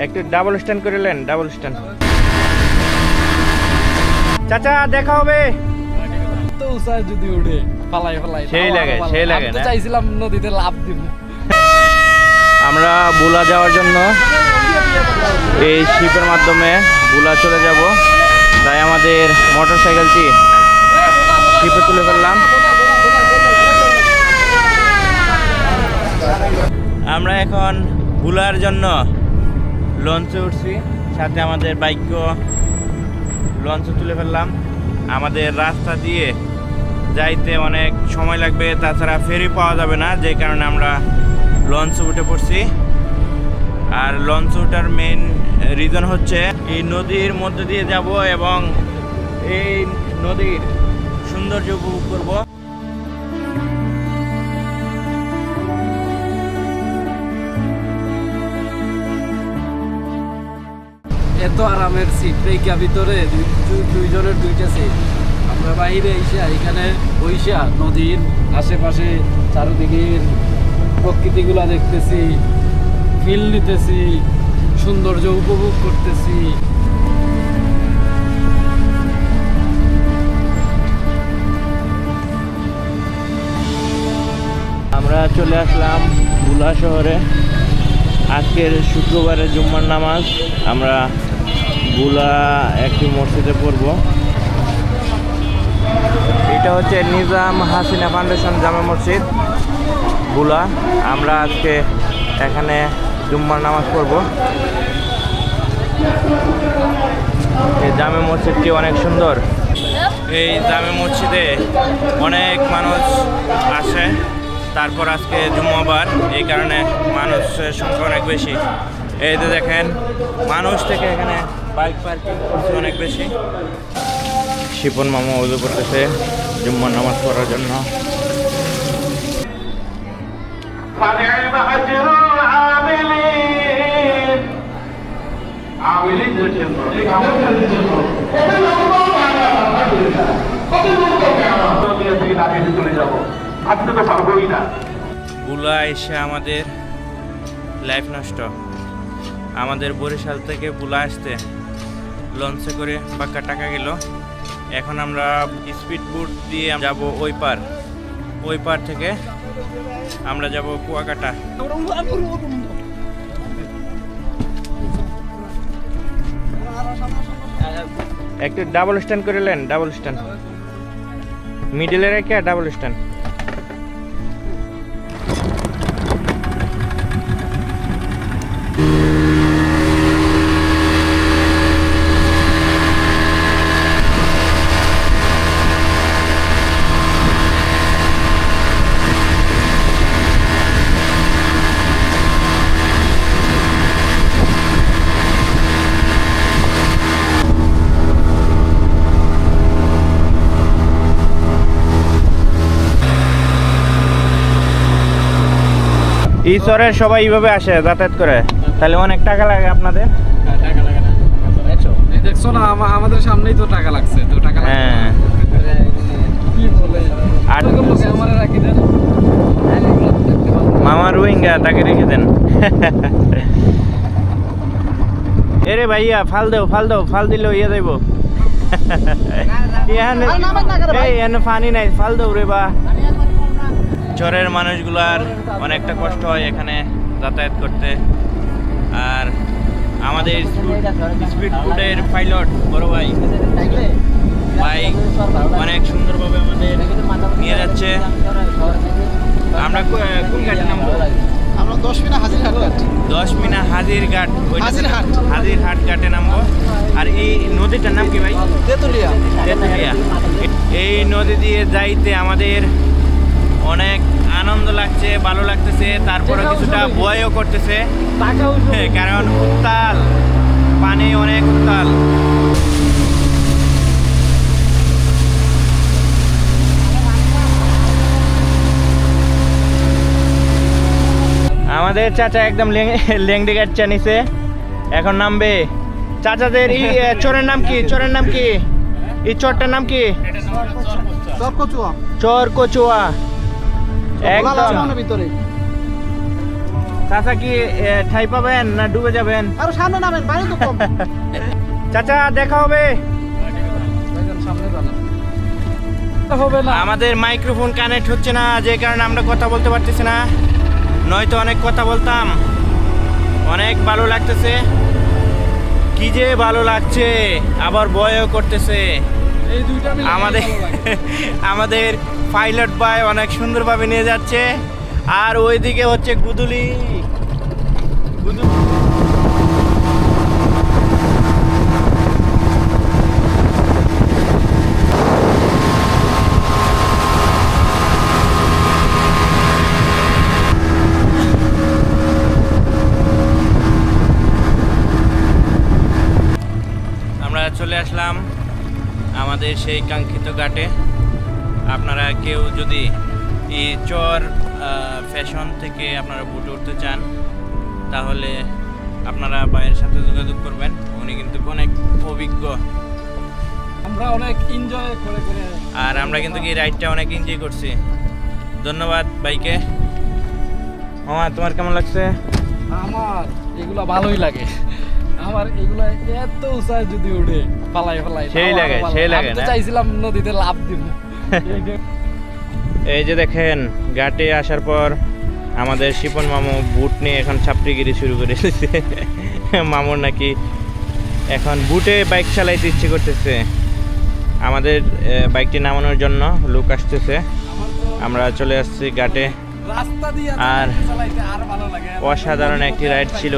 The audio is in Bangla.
একটু ডাবল স্ট্যান্ড করে নেন, ডাবল স্ট্যান্ড। চাচা দেখা হবে তো উসায় যদি উঠে পালাই পালাই সেই লাগে আমি তো চাইছিলাম নদীতে লাফ দিব। আমরা বুলা যাওয়ার জন্য এই শিপের মাধ্যমে বুলা চলে যাব, তাই আমাদের মোটরসাইকেলটি শিপে তুলে ফেললাম। আমরা এখন বুলার জন্য লঞ্চে উঠছি, সাথে আমাদের বাইকও লঞ্চে তুলে ফেললাম। আমাদের রাস্তা দিয়ে যাইতে অনেক সময় লাগবে, তাছাড়া ফেরি পাওয়া যাবে না, যে কারণে আমরা লঞ্চে উঠে পড়ছি। আর লঞ্চে ওঠার মেইন রিজন হচ্ছে এই নদীর মধ্যে দিয়ে যাব এবং এই নদীর সৌন্দর্য উপভোগ করব। এত আরামের সিট রেখা ভিতরে দুইজনের দুইটা সিট। আমরা বাইরে এসে এখানে বইসা নদীর আশেপাশে চারিদিকের প্রকৃতিগুলা দেখতেছি, ফিল নিতেছি, সৌন্দর্য উপভোগ করতেছি। আমরা চলে আসলাম বুলা শহরে। আজকের শুক্রবারে জুম্মার নামাজ আমরা বুলা একটি মসজিদে পড়ব। এটা হচ্ছে নিজাম হাসিনা ফাউন্ডেশন জামে মসজিদ বুলা। আমরা আজকে এখানে জুম্মার নামাজ পড়ব। এই জামে মসজিদটি অনেক সুন্দর। এই জামে মসজিদে অনেক মানুষ আসে, তারপর আজকে জুম্মাবার, এই কারণে মানুষের সংখ্যা অনেক বেশি। এই যে দেখেন, মানুষ থেকে এখানে বাইক পার্কিং করছে অনেক বেশি। শিপন মামা ওযু করতেছে জুম্মার নামাজ পড়ার জন্য। বুলা এসে আমাদের লাইফ নষ্ট। আমাদের বরিশাল থেকে বুলা আসতে লঞ্চে করে বাক্কা টাকা গেল। এখন আমরা স্পিড বোট দিয়ে যাব ওই পার থেকে আমরা যাব কুয়াকাটা। একটু ডাবল স্ট্যান্ড করে নেন, ডাবল স্ট্যান্ড মিডিলে রেখে ডাবল স্ট্যান্ড। এই চরের সবাই এইভাবে আসে যাতায়াত করে, তাহলে অনেক টাকা লাগে আপনাদের? দেখছো না আমাদের সামনেই তো টাকা লাগছে, তো টাকা মামা রোহিঙ্গা, তাকে রেখে দেন। এরে ভাইয়া ফাল দেও, ফাল দিলেও ইয়ে দেব। পানি নাই, ফাল দেও রে বা। চরের মানুষগুলার অনেকটা কষ্ট হয় এখানে যাতায়াত করতে। আর আমাদের স্পিড বোটের পাইলট বড় ভাই অনেক সুন্দরভাবে আমাদের নিয়ে যাচ্ছে। আমরা কোন ঘাটে নামবো? আমরা 10 মিনা হাজিরহাট ঘাট। 10 মিনা হাজিরহাট, হাজিরহাট ঘাটে নামবো। আর এই নদীটার নাম কি ভাই? তেতুলিয়া। এই নদী দিয়ে যাইতে আমাদের অনেক আনন্দ লাগছে, ভালো লাগতেছে, তারপরে কিছুটা ভয়ও করতেছে, কারণ উত্তাল পানি, অনেক উত্তাল। আমাদের চাচা একদম লেংডি গাচ্চা নিছে, এখন নামবে। চাচাদের এই চরের নাম কি? এই চরটার নাম কি? চর কচুয়া। একদম চাচা কি ঠাই পাবেন না ডুবে যাবেন? আরো সামনে নামেন, পানি তো কম। চাচা দেখা হবে। ভাইজান সামনে জানান হবে না। আমাদের মাইক্রোফোন কানেক্ট হচ্ছে না, যে কারণে আমরা কথা বলতে পারতেছি না, নয়তো অনেক কথা বলতাম। অনেক ভালো লাগতেছে, কি যে ভালো লাগছে, আবার ভয়ও করতেছে। এই দুইটা মিলে আমাদের ভালো লাগে। আমাদের পাইলট ভাই অনেক সুন্দরভাবে নিয়ে যাচ্ছে, আর ওইদিকে হচ্ছে গুদুলি। আমরা চলে আসলাম আমাদের সেই কাঙ্ক্ষিত ঘাটে। আপনারা কেউ যদি এই চর ফ্যাশন থেকে আপনারা বুটে উঠতে চান, তাহলে আপনারা ভাইয়ের সাথে যোগাযোগ করবেন। উনি কিন্তু অনেক অভিজ্ঞ, আমরা অনেক এনজয় করে করে, আর আমরা কিন্তু এই রাইডটা অনেক এনজয় করছি। ধন্যবাদ ভাইকে। মামা, তোমার কেমন লাগছে? আমার এগুলা ভালোই লাগে। আমার এগুলা এত উঁচায় যদি উঠে পালাই সেই লাগে, সেই লাগে আমি তো না? চাইছিলাম নদীতে লাফ দিব। এই যে দেখেন, ঘাটে আসার পর আমাদের শিপন মামু বুট নিয়ে এখন ছাপড়িগিরি শুরু করে দিয়েছে। মামুর নাকি এখন বুটে বাইক চালাইতে ইচ্ছে করতেছে। আমাদের বাইকটি নামানোর জন্য লোক আসতেছে। আমরা চলে আসছি ঘাটে। রাস্তা দিয়ে আর চালাইতে আর ভালো লাগে। অসাধারণ একটি রাইড ছিল।